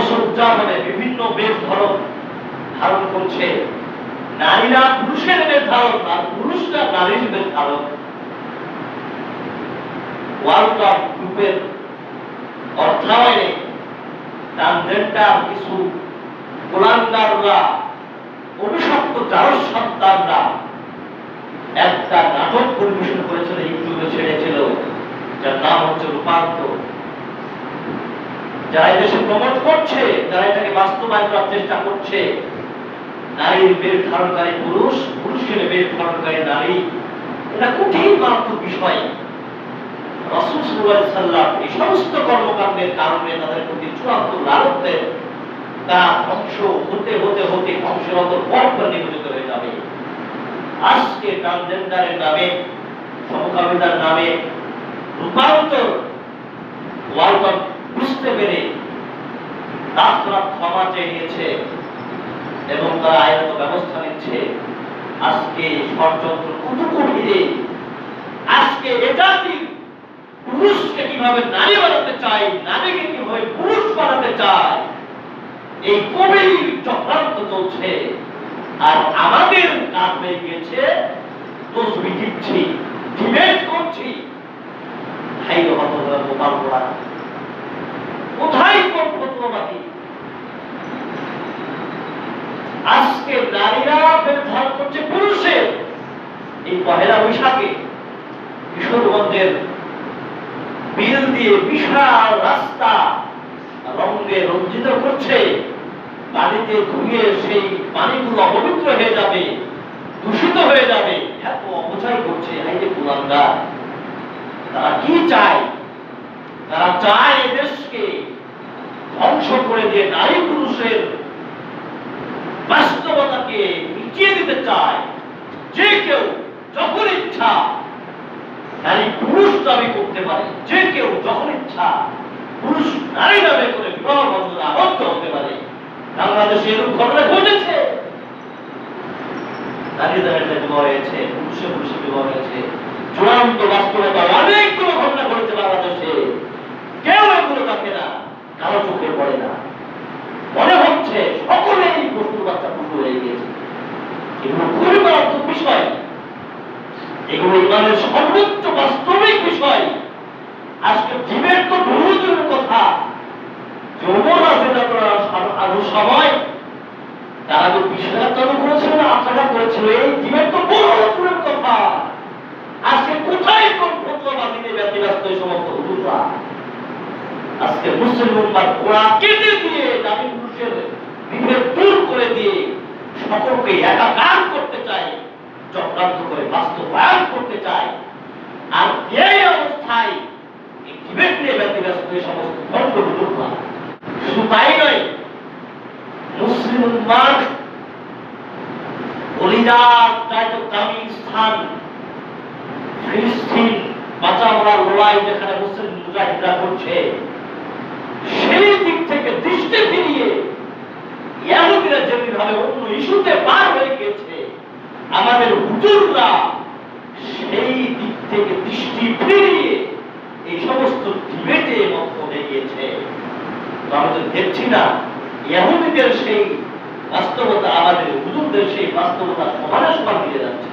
আলোকসজ্জা বিভিন্ন বেশ ধারণ করছে। নারীরা পুরুষের বেশ ধারণ আর পুরুষরা নারীর বেশ ধারণ। ওয়ার্ল্ড কাপ গ্রুপের অর্থায়নে ট্রান্সজেন্ডার কিছু গোলাঙ্গাররা, অভিশপ্ত জারজ সন্তানরা একটা নাটক পরিবেশন করেছিল, ইউটিউবে ছেড়েছিল, যার নাম হচ্ছে রূপান্তর। যারা এদেশে প্রমোট করছে, যারা এটাকে বাস্তবায়ন করার চেষ্টা করছে, নারীর বেশ ধারণকারী পুরুষ, পুরুষের বেশ ধারণকারী নারী, এটা কঠিন মারাত্মক বিষয়। রাসূল সাল্লাল্লাহু আলাইহি সাল্লাম এই সমস্ত কর্মকাণ্ডের কারণে তাদের প্রতি চূড়ান্ত লানত দেন। তারা ধ্বংস হতে হতে হতে ধ্বংসের পথে নিয়োজিত হয়ে যাবে। আজকে ট্রান্সজেন্ডারের নামে, সমকামিতার নামে রূপান্তর ওয়ার্ল্ড কাপ বুঝতে পেরে তারা ক্ষমা চেয়ে নিয়েছে এবং তারা আইনত ব্যবস্থা নিচ্ছে। আজকে ষড়যন্ত্র কত গভীরে, আজকে এ জাতি পুরুষকে কিভাবে নারী বানাতে চায়, নারীকে কিভাবে পুরুষ বানাতে চায়, এই গভীর চক্রান্ত চলছে। আর আমাদের কাজ হয়ে গিয়েছে তসবিহ দিচ্ছি, ডিবেট করছি। ভাই হতভাগা গোপাল পোড়া, কোথায় কোন ফতোয়াবাদী? আজকে নারীরা বেধান করছে পুরুষের। এই পহেলা বৈশাখে কিশোরগঞ্জের বিল দিয়ে বিশাল রাস্তা রঙে রঞ্জিত করছে। পানিতে ধুয়ে সেই পানিগুলো অপবিত্র হয়ে যাবে, দূষিত হয়ে যাবে, এত অপচয় করছে। এই যে কুলাঙ্গার, তারা কি চায়? তারা চায় দেশকে ধ্বংস করে দিয়ে নারী পুরুষের বাস্তবতাকে মিটিয়ে দিতে চায়। যে কেউ যখন ইচ্ছা নারী পুরুষ দাবি করতে পারে, যে কেউ যখন ইচ্ছা পুরুষ নারী দাবি করে বিবাহ বন্ধনে আবদ্ধ হতে পারে। বাংলাদেশে এরূপ ঘটনা ঘটেছে। নারী দাঁড়িয়ে বিবাহ হয়েছে, পুরুষে পুরুষে বিবাহ হয়েছে। চূড়ান্ত বাস্তবতা অনেকগুলো ঘটনা ঘটেছে বাংলাদেশে। কেউ এগুলো দেখে না, কারো চোখে পড়ে না। মনে হচ্ছে সকলেই পশুর বাচ্চা পশু হয়ে গিয়েছে। এগুলো খুবই মারাত্মক বিষয়। এগুলো ইমানের সর্বোচ্চ বাস্তবিক বিষয়। আজকে জীবের তো বহু দূরের কথা। যৌবন আছে আরো সময় তারা যে বিষয়টা চালু করেছিল না, আশাটা করেছিল, এই জীবের তো বহু দূরের কথা। আজকে কোথায় কোন ফতোয়াবাদীদের ব্যতিব্যস্ত এই সমস্ত হুজুররা? আজকে মুসলিম উম্মার গোড়া কেটে দিয়ে নারী পুরুষের বিভেদ দূর করে দিয়ে সকলকে একাকার করতে চায়, চক্রান্ত করে বাস্তবায়ন করতে চায়। আর এই অবস্থায় এই ডিবেট নিয়ে ব্যতিব্যস্ত এই সমস্ত ভণ্ড হুজুররা। শুধু তাই নয়, মুসলিম উম্মার কলিজার চাইতে দামি স্থান ফিলিস্তিন বাঁচা মরার লড়াই যেখানে মুসলিম মুজাহিদরা করছে, সেই দিক থেকে দৃষ্টি ফিরিয়ে ইহুদিরা যেভাবে অন্য ইস্যুতে পার হয়ে গেছে, আমাদের হুজুররা সেই দিক থেকে দৃষ্টি ফিরিয়ে এই সমস্ত ডিবেটে মগ্ন হয়ে গিয়েছে। আমরা তো দেখছি না ইহুদিদের সেই বাস্তবতা আমাদের হুজুরদের সেই বাস্তবতা সমানে সমান মিলে যাচ্ছে।